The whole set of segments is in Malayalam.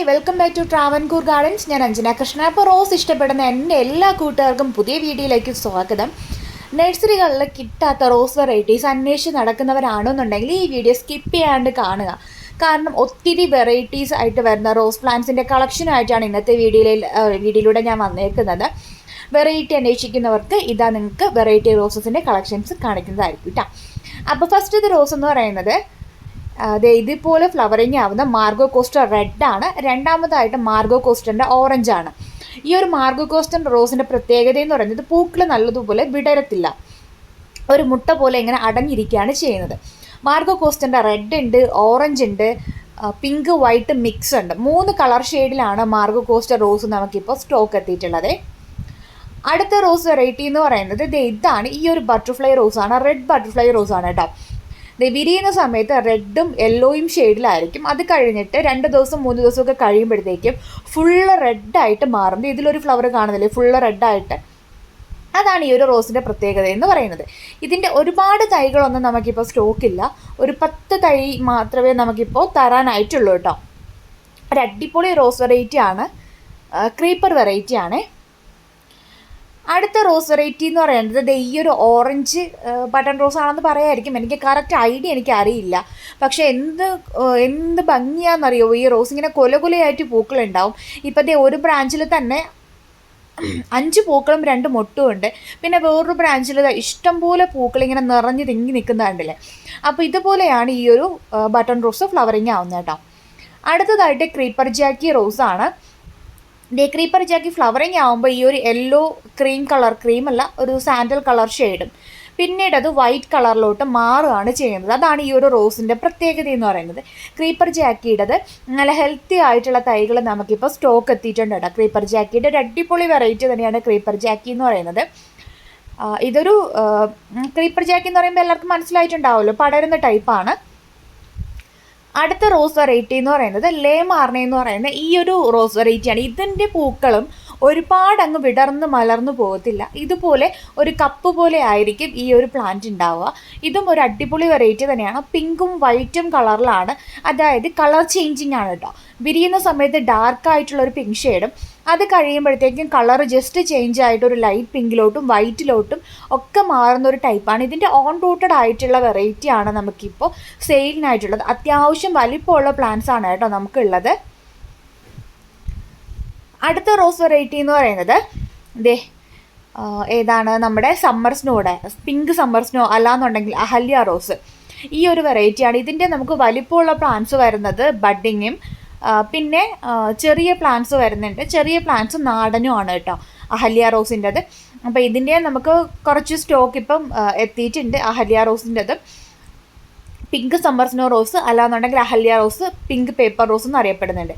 Hi, welcome back to Travancore gardens. ഞാൻ അഞ്ജന കൃഷ്ണ. അപ്പോൾ റോസ് ഇഷ്ടപ്പെടുന്ന എൻ്റെ എല്ലാ കൂട്ടുകാർക്കും പുതിയ വീഡിയോയിലേക്ക് സ്വാഗതം. നഴ്സറികളിൽ കിട്ടാത്ത റോസ് വെറൈറ്റീസ് അന്വേഷിച്ച് നടക്കുന്നവരാണെന്നുണ്ടെങ്കിൽ ഈ വീഡിയോ സ്കിപ്പ് ചെയ്യാണ്ട് കാണുക. കാരണം ഒത്തിരി വെറൈറ്റീസ് ആയിട്ട് വരുന്ന റോസ് പ്ലാന്റ്സിൻ്റെ കളക്ഷനുമായിട്ടാണ് ഇന്നത്തെ വീഡിയോയിലൂടെ ഞാൻ വന്നേക്കുന്നത്. വെറൈറ്റി അന്വേഷിക്കുന്നവർക്ക് ഇതാ നിങ്ങൾക്ക് വെറൈറ്റി റോസസിൻ്റെ കളക്ഷൻസ് കാണിക്കുന്നതായിരിക്കും കേട്ടോ. അപ്പോൾ ഫസ്റ്റ് ഇത് റോസ് എന്ന് പറയുന്നത് ഇതുപോലെ ഫ്ലവറിങ് ആവുന്ന മാർഗോ കോസ്റ്റർ റെഡ് ആണ്. രണ്ടാമതായിട്ട് മാർഗോ കോസ്റ്ററിൻ്റെ ഓറഞ്ച് ആണ്. ഈ ഒരു മാർഗോ കോസ്റ്റർ റോസിൻ്റെ പ്രത്യേകത എന്ന് പറയുന്നത് പൂക്കൾ നല്ലതുപോലെ വിടരത്തില്ല, ഒരു മുട്ട പോലെ ഇങ്ങനെ അടഞ്ഞിരിക്കുകയാണ് ചെയ്യുന്നത്. മാർഗോ കോസ്റ്ററിൻ്റെ റെഡ് ഉണ്ട്, ഓറഞ്ച് ഉണ്ട്, പിങ്ക് വൈറ്റ് മിക്സ് ഉണ്ട്. 3 കളർ ഷെയ്ഡിലാണ് മാർഗോ കോസ്റ്റർ റോസ് നമുക്കിപ്പോൾ സ്റ്റോക്ക് എത്തിയിട്ടുള്ളത്. അടുത്ത റോസ് വെറൈറ്റി എന്ന് പറയുന്നത് ഇതാണ്. ഈ ഒരു ബട്ടർഫ്ലൈ റോസാണ്, റെഡ് ബട്ടർഫ്ലൈ റോസാണ് കേട്ടോ. വിരിയുന്ന സമയത്ത് റെഡും യെല്ലോയും ഷെയ്ഡിലായിരിക്കും. അത് കഴിഞ്ഞിട്ട് 2 ദിവസം 3 ദിവസമൊക്കെ കഴിയുമ്പോഴത്തേക്കും ഫുള്ള് റെഡായിട്ട് മാറുന്നത്. ഇതിലൊരു ഫ്ലവർ കാണുന്നില്ലേ, ഫുള്ള് റെഡായിട്ട്. അതാണ് ഈ ഒരു റോസിൻ്റെ പ്രത്യേകത എന്ന് പറയുന്നത്. ഇതിൻ്റെ ഒരുപാട് തൈകളൊന്നും നമുക്കിപ്പോൾ സ്റ്റോക്കില്ല, ഒരു 10 തൈ മാത്രമേ നമുക്കിപ്പോൾ തരാനായിട്ടുള്ളൂ കേട്ടോ. ഒരു അടിപൊളി റോസ് വെറൈറ്റി ആണ്, ക്രീപ്പർ വെറൈറ്റി ആണ്. അടുത്ത റോസ് വെറൈറ്റി എന്ന് പറയുന്നത് ഈ ഒരു ഓറഞ്ച് ബട്ടൺ റോസ് ആണെന്ന് പറയായിരിക്കും, എനിക്ക് കറക്റ്റ് ഐഡിയ എനിക്ക് അറിയില്ല. പക്ഷേ എന്ത് ഭംഗിയാണെന്നറിയോ ഈ റോസ്, ഇങ്ങനെ കൊലകൊലയായിട്ട് പൂക്കളുണ്ടാവും. ഇപ്പം ഒരു ബ്രാഞ്ചിൽ തന്നെ 5 പൂക്കളും 2 മൊട്ടും ഉണ്ട്. പിന്നെ വേറൊരു ബ്രാഞ്ചിൽ ഇഷ്ടംപോലെ പൂക്കൾ ഇങ്ങനെ നിറഞ്ഞ് തിങ്ങി നിൽക്കുന്നുണ്ടല്ലേ. അപ്പോൾ ഇതുപോലെയാണ് ഈ ഒരു ബട്ടൺ റോസ് ഫ്ലവറിങ് ആവുന്നത് കേട്ടോ. അടുത്തതായിട്ട് ക്രീപ്പർ ജാക്കി റോസാണ്. ക്രീപ്പർ ജാക്കി ഫ്ലവറിങ് ആകുമ്പോൾ ഈ ഒരു യെല്ലോ ക്രീം കളർ, ക്രീമല്ല, ഒരു സാൻഡൽ കളർ ഷെയ്ഡും പിന്നീട് അത് വൈറ്റ് കളറിലോട്ട് മാറുകയാണ് ചെയ്യുന്നത്. അതാണ് ഈ ഒരു റോസിൻ്റെ പ്രത്യേകത എന്ന് പറയുന്നത്. ക്രീപ്പർ ജാക്കിയുടേത് നല്ല ഹെൽത്തി ആയിട്ടുള്ള തൈകൾ നമുക്കിപ്പോൾ സ്റ്റോക്ക് എത്തിയിട്ടുണ്ട് കേട്ടോ. ക്രീപ്പർ ജാക്കിയുടെ ഒരു അടിപൊളി വെറൈറ്റി തന്നെയാണ് ക്രീപ്പർ ജാക്കി എന്ന് പറയുന്നത്. ഇതൊരു ക്രീപ്പർ ജാക്കി എന്ന് പറയുമ്പോൾ എല്ലാവർക്കും മനസ്സിലായിട്ടുണ്ടാവുമല്ലോ, പടരുന്ന ടൈപ്പാണ്. അടുത്ത റോസ് വെറൈറ്റി എന്ന് പറയുന്നത് ലേ മാർണ എന്ന് പറയുന്ന ഈ ഒരു റോസ് വെറൈറ്റിയാണ്. ഇതിൻ്റെ പൂക്കളും ഒരുപാട് അങ്ങ് വിടർന്ന് മലർന്നു പോകത്തില്ല, ഇതുപോലെ ഒരു കപ്പ് പോലെ ആയിരിക്കും ഈ ഒരു പ്ലാന്റ് ഉണ്ടാവുക. ഇതും ഒരു അടിപൊളി വെറൈറ്റി തന്നെയാണ്. പിങ്കും വൈറ്റും കളറിലാണ്, അതായത് കളർ ചേഞ്ചിങ് ആണ് കേട്ടോ. വിരിയുന്ന സമയത്ത് ഡാർക്കായിട്ടുള്ള ഒരു പിങ്ക് ഷെയ്ഡും അത് കഴിയുമ്പോഴത്തേക്കും കളർ ജസ്റ്റ് ചേഞ്ച് ആയിട്ട് ഒരു ലൈറ്റ് പിങ്കിലോട്ടും വൈറ്റിലോട്ടും ഒക്കെ മാറുന്ന ഒരു ടൈപ്പാണ്. ഇതിൻ്റെ ഓൺ റൂട്ടഡ് ആയിട്ടുള്ള വെറൈറ്റിയാണ് നമുക്കിപ്പോൾ സെയിലിനായിട്ടുള്ളത്. അത്യാവശ്യം വലിപ്പമുള്ള പ്ലാന്റ്സ് ആണ് കേട്ടോ നമുക്കുള്ളത്. അടുത്ത റോസ് വെറൈറ്റി എന്ന് പറയുന്നത് ഏതാണ്, നമ്മുടെ സമ്മർ സ്നോയുടെ പിങ്ക് സമ്മർ സ്നോ, അല്ലാന്നുണ്ടെങ്കിൽ അഹല്യ റോസ്. ഈ ഒരു വെറൈറ്റിയാണ്. ഇതിൻ്റെ നമുക്ക് വലിപ്പമുള്ള പ്ലാന്റ്സ് വരുന്നത് ബഡ്ഡിങ്ങും പിന്നെ ചെറിയ പ്ലാന്റ്സ് വരുന്നുണ്ട്. ചെറിയ പ്ലാന്റ്സ് നാടനും ആണ് കേട്ടോ അഹല്യ റോസിൻ്റെത്. അപ്പോൾ ഇതിൻ്റെ നമുക്ക് കുറച്ച് സ്റ്റോക്ക് ഇപ്പം എത്തിയിട്ടുണ്ട്. അഹല്യ റോസിൻ്റെത് പിങ്ക് സമ്മർ സ്നോ റോസ്, അല്ലാന്നുണ്ടെങ്കിൽ Ahalya rose, pink paper rose എന്ന് അറിയപ്പെടുന്നുണ്ട്.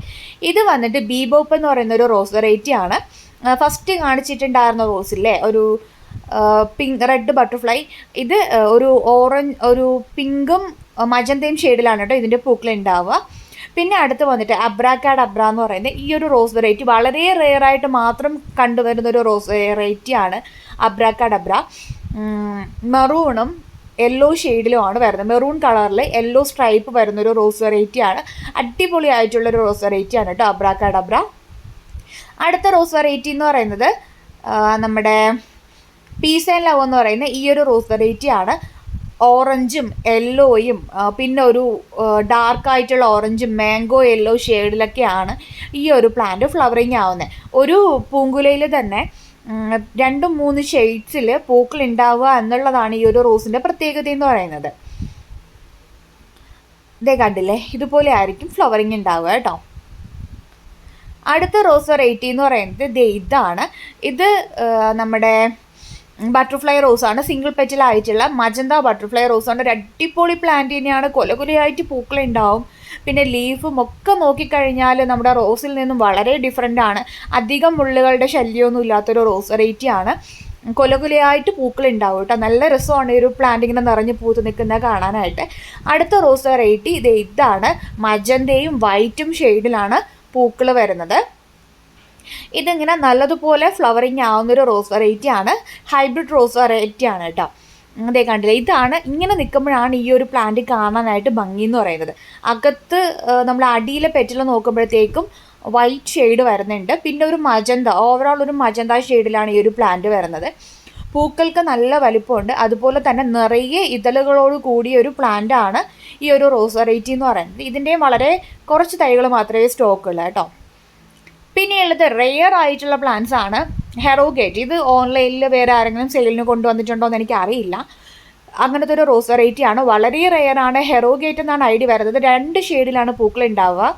ഇത് വന്നിട്ട് ബീബോപ്പ് എന്ന് പറയുന്ന ഒരു റോസ് വെറൈറ്റി ആണ്. ഫസ്റ്റ് കാണിച്ചിട്ടുണ്ടായിരുന്ന റോസില്ലേ, ഒരു പിങ്ക് റെഡ് ബട്ടർഫ്ലൈ, ഇത് ഒരു പിങ്കും മജന്തയും ഷെയ്ഡിലാണ് കേട്ടോ ഇതിൻ്റെ പൂക്കൾ ഉണ്ടാവുക. പിന്നെ അടുത്ത് വന്നിട്ട് അബ്രാക്കാഡബ്ര എന്ന് പറയുന്നത് ഈ ഒരു റോസ് വെറൈറ്റി വളരെ റെയറായിട്ട് മാത്രം കണ്ടുവരുന്ന ഒരു റോസ് വെറൈറ്റിയാണ് അബ്രാക്കാഡബ്ര. മെറൂണും യെല്ലോ ഷെയ്ഡിലുമാണ് വരുന്നത്. മെറൂൺ കളറിൽ യെല്ലോ സ്ട്രൈപ്പ് വരുന്നൊരു റോസ് വെറൈറ്റിയാണ്. അടിപൊളിയായിട്ടുള്ളൊരു റോസ് വെറൈറ്റിയാണ് കേട്ടോ അബ്രാക്കാഡബ്ര. അടുത്ത റോസ് വെറൈറ്റി എന്ന് പറയുന്നത് നമ്മുടെ പീസ് ആൻഡ് ലവ് എന്ന് പറയുന്ന ഈ ഒരു റോസ് വെറൈറ്റിയാണ്. ഓറഞ്ചും യെല്ലോയും പിന്നെ ഒരു ഡാർക്കായിട്ടുള്ള ഓറഞ്ചും മാംഗോ യെല്ലോ ഷെയ്ഡിലൊക്കെയാണ് ഈ ഒരു പ്ലാന്റ് ഫ്ലവറിങ് ആവുന്നത്. ഒരു പൂങ്കുലയിൽ തന്നെ 2-3 ഷെയ്ഡ്സിൽ പൂക്കൾ ഉണ്ടാവുക എന്നുള്ളതാണ് ഈ ഒരു റോസിൻ്റെ പ്രത്യേകത എന്ന് പറയുന്നത്. ഇതേ കണ്ടില്ലേ, ഇതുപോലെ ആയിരിക്കും ഫ്ലവറിങ് ഉണ്ടാവുക കേട്ടോ. അടുത്ത റോസ് വെറൈറ്റി എന്ന് പറയുന്നത് ഇതാണ്. ഇത് നമ്മുടെ ബട്ടർഫ്ലൈ റോസാണ്. സിംഗിൾ പെറ്റലായിട്ടുള്ള മജന്ത ബട്ടർഫ്ലൈ റോസാണ്. ഒരു അടിപൊളി പ്ലാന്റ് തന്നെയാണ്, കൊലകൊലയായിട്ട് പൂക്കളുണ്ടാവും. പിന്നെ ലീഫും ഒക്കെ നോക്കിക്കഴിഞ്ഞാൽ നമ്മുടെ റോസിൽ നിന്നും വളരെ ഡിഫറെൻ്റ് ആണ്. അധികം മുള്ളുകളുടെ ശല്യമൊന്നും ഇല്ലാത്തൊരു റോസ് വെറൈറ്റിയാണ്. കൊലകൊലയായിട്ട് പൂക്കൾ ഉണ്ടാവും കേട്ടോ. നല്ല രസമാണ് ഈ ഒരു പ്ലാന്റ് ഇങ്ങനെ നിറഞ്ഞ് പൂത്ത് നിൽക്കുന്നത് കാണാനായിട്ട്. അടുത്ത റോസ് വെറൈറ്റി ഇതാണ്. മജന്തയും വൈറ്റും ഷെയ്ഡിലാണ് പൂക്കൾ വരുന്നത്. ഇതിങ്ങനെ നല്ലതുപോലെ ഫ്ലവറിങ് ആവുന്നൊരു റോസ് വെറൈറ്റിയാണ്. ഹൈബ്രിഡ് റോസ് വെറൈറ്റിയാണ് കേട്ടോ. അതേ കണ്ടില്ലേ, ഇതാണ് ഇങ്ങനെ നിൽക്കുമ്പോഴാണ് ഈ ഒരു പ്ലാന്റ് കാണാനായിട്ട് ഭംഗി എന്ന് പറയുന്നത്. അകത്ത് നമ്മൾ അടിയിലെ പെറ്റൽ നോക്കുമ്പോഴത്തേക്കും വൈറ്റ് ഷെയ്ഡ് വരുന്നുണ്ട്. പിന്നെ ഒരു മജന്ത, ഓവറോൾ ഒരു മജന്ത ഷെയ്ഡിലാണ് ഈ ഒരു പ്ലാന്റ് വരുന്നത്. പൂക്കൾക്ക് നല്ല വലിപ്പമുണ്ട്. അതുപോലെ തന്നെ നിറയെ ഇതളുകളോട് കൂടിയ ഒരു പ്ലാന്റ് ആണ് ഈ ഒരു റോസ് വെറൈറ്റി എന്ന് പറയുന്നത്. ഇതിൻ്റെയും വളരെ കുറച്ച് തൈകൾ മാത്രമേ സ്റ്റോക്കുള്ളൂ കേട്ടോ. പിന്നെയുള്ളത് റെയർ ആയിട്ടുള്ള പ്ലാന്റ്സ് ആണ് ഹെറോഗേറ്റ്. ഇത് ഓൺലൈനിൽ വേറെ ആരെങ്കിലും സെയിലിന് കൊണ്ടുവന്നിട്ടുണ്ടോ എന്ന് എനിക്കറിയില്ല. അങ്ങനത്തെ ഒരു റോസ് വെറൈറ്റി ആണ്, വളരെ റെയർ ആണ്. ഹെറോഗേറ്റ് എന്നാണ് ഐഡി വരുന്നത്. 2 ഷെയ്ഡിലാണ് പൂക്കൾ ഉണ്ടാവുക.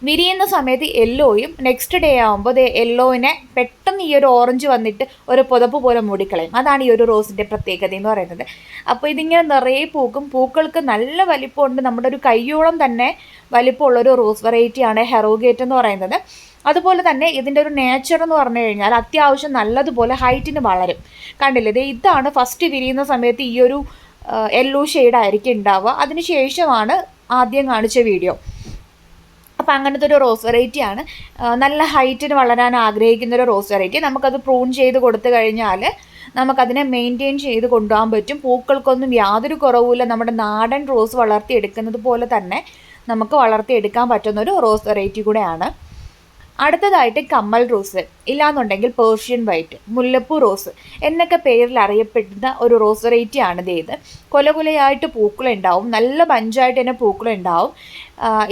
വിരിയുന്ന സമയത്ത് യെല്ലോയും നെക്സ്റ്റ് ഡേ ആകുമ്പോൾ യെല്ലോവിനെ പെട്ടെന്ന് ഈ ഒരു ഓറഞ്ച് വന്നിട്ട് ഒരു പുതപ്പ് പോലെ മൂടിക്കളയും. അതാണ് ഈ ഒരു റോസിൻ്റെ പ്രത്യേകത എന്ന് പറയുന്നത്. അപ്പോൾ ഇതിങ്ങനെ നിറയെ പൂക്കും. പൂക്കൾക്ക് നല്ല വലിപ്പമുണ്ട്. നമ്മുടെ ഒരു കയ്യോളം തന്നെ വലിപ്പമുള്ളൊരു റോസ് വെറൈറ്റിയാണ് ഹെറോഗേറ്റ് എന്ന് പറയുന്നത്. അതുപോലെ തന്നെ ഇതിൻ്റെ ഒരു നേച്ചർ എന്ന് പറഞ്ഞു കഴിഞ്ഞാൽ അത്യാവശ്യം നല്ലതുപോലെ ഹൈറ്റിന് വളരും. കണ്ടില്ലേ, ഇതാണ് ഫസ്റ്റ് വിരിയുന്ന സമയത്ത് ഈ ഒരു യെല്ലോ ഷെയ്ഡായിരിക്കും ഉണ്ടാവുക. അതിന് ശേഷമാണ് ആദ്യം കാണിച്ച വീഡിയോ. അപ്പോൾ അങ്ങനത്തെ ഒരു റോസ് വെറൈറ്റിയാണ്. നല്ല ഹൈറ്റിന് വളരാൻ ആഗ്രഹിക്കുന്ന ഒരു റോസ് വെറൈറ്റി. നമുക്കത് പ്രൂൺ ചെയ്ത് കൊടുത്തു കഴിഞ്ഞാൽ നമുക്കതിനെ മെയിൻറ്റെയിൻ ചെയ്ത് കൊണ്ടുപോകാൻ പറ്റും. പൂക്കൾക്കൊന്നും യാതൊരു കുറവുമില്ല. നമ്മുടെ നാടൻ റോസ് വളർത്തിയെടുക്കുന്നത് പോലെ തന്നെ നമുക്ക് വളർത്തിയെടുക്കാൻ പറ്റുന്നൊരു റോസ് വെറൈറ്റി കൂടെയാണ്. അടുത്തതായിട്ട് കമ്മൽ റോസ്, ഇല്ലാന്നുണ്ടെങ്കിൽ പേർഷ്യൻ വൈറ്റ്, മുല്ലപ്പൂ റോസ് എന്നൊക്കെ പേരിൽ അറിയപ്പെടുന്ന ഒരു റോസ് വെറൈറ്റിയാണ് ഇത്. കൊലകൊലയായിട്ട് പൂക്കളുണ്ടാവും, നല്ല ബഞ്ചായിട്ട് തന്നെ പൂക്കളുണ്ടാവും.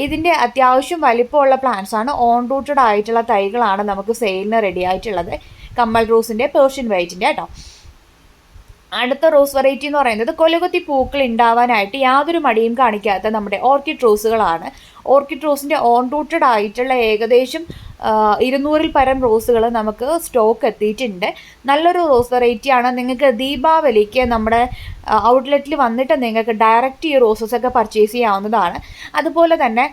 ഇതിൻ്റെ അത്യാവശ്യം വലിപ്പമുള്ള പ്ലാന്റ്സ് ആണ്. ഓൺ റൂട്ടഡ് ആയിട്ടുള്ള തൈകളാണ് നമുക്ക് സെയിലിന് റെഡി ആയിട്ടുള്ളത്. കമ്മൽ റോസിൻ്റെ, പേർഷ്യൻ വൈറ്റിൻ്റെ കേട്ടോ. അടുത്ത റോസ് വെറൈറ്റി എന്ന് പറയുന്നത് കൊലകൊത്തി പൂക്കൾ ഉണ്ടാവാനായിട്ട് യാതൊരു മടിയും കാണിക്കാത്ത നമ്മുടെ ഓർക്കിഡ് റോസുകളാണ്. ഓർക്കിഡ് റോസിൻ്റെ ഓൺ റൂട്ടഡ് ആയിട്ടുള്ള ഏകദേശം 200-ൽ പരം റോസുകൾ നമുക്ക് സ്റ്റോക്ക് എത്തിയിട്ടുണ്ട്. നല്ലൊരു റോസ് വെറൈറ്റിയാണ്. നിങ്ങൾക്ക് ദീപാവലിക്ക് നമ്മുടെ ഔട്ട്ലെറ്റിൽ വന്നിട്ട് നിങ്ങൾക്ക് ഡയറക്റ്റ് ഈ റോസസ് ഒക്കെ പർച്ചേസ് ചെയ്യാവുന്നതാണ്. അതുപോലെ തന്നെ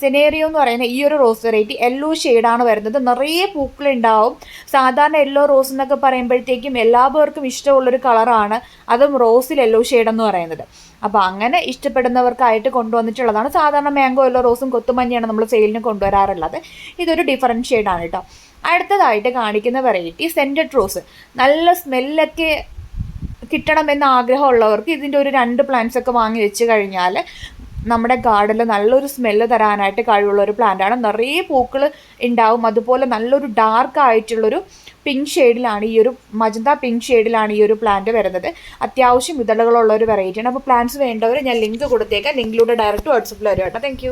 സെനേറിയോ എന്ന് പറയുന്ന ഈ ഒരു റോസ് വെറൈറ്റി യെല്ലോ ഷെയ്ഡാണ് വരുന്നത്. നിറയെ പൂക്കളുണ്ടാവും. സാധാരണ യെല്ലോ റോസ് എന്നൊക്കെ പറയുമ്പോഴത്തേക്കും എല്ലാവർക്കും ഇഷ്ടമുള്ളൊരു കളറാണ്, അതും റോസിൽ യെല്ലോ ഷെയ്ഡ് എന്ന് പറയുന്നത്. അപ്പോൾ അങ്ങനെ ഇഷ്ടപ്പെടുന്നവർക്കായിട്ട് കൊണ്ടുവന്നിട്ടുള്ളതാണ്. സാധാരണ മാംഗോ യെല്ലോ റോസും കൊത്തുമഞ്ഞയാണ് നമ്മൾ സെയിലിന് കൊണ്ടുവരാറുള്ളത്. ഇതൊരു ഡിഫറൻറ്റ് ഷെയ്ഡാണ് കേട്ടോ. അടുത്തതായിട്ട് കാണിക്കുന്ന വെറൈറ്റി സെൻറ്റഡ് റോസ്. നല്ല സ്മെല്ലൊക്കെ കിട്ടണമെന്ന് ആഗ്രഹമുള്ളവർക്ക് ഇതിൻ്റെ ഒരു 2 പ്ലാന്റ്സ് ഒക്കെ വാങ്ങി വെച്ച് കഴിഞ്ഞാൽ നമ്മുടെ ഗാർഡനിൽ നല്ലൊരു സ്മെല്ല് തരാനായിട്ട് കഴിവുള്ള ഒരു പ്ലാന്റാണ്. നിറയെ പൂക്കൾ ഉണ്ടാവും. അതുപോലെ നല്ലൊരു ഡാർക്ക് ആയിട്ടുള്ളൊരു പിങ്ക് ഷെയ്ഡിലാണ്, ഈ ഒരു മജന്ത പിങ്ക് ഷെയ്ഡിലാണ് ഈ ഒരു പ്ലാന്റ് വരുന്നത്. അത്യാവശ്യം ഇതളുകളുള്ള ഒരു വെറൈറ്റിയാണ്. അപ്പോൾ പ്ലാന്റ്സ് വേണ്ടവർ ഞാൻ ലിങ്ക് കൊടുത്തേക്കാം. ലിങ്കിലൂടെ ഡയറക്റ്റ് വാട്സപ്പിൽ വരും കേട്ടോ. താങ്ക്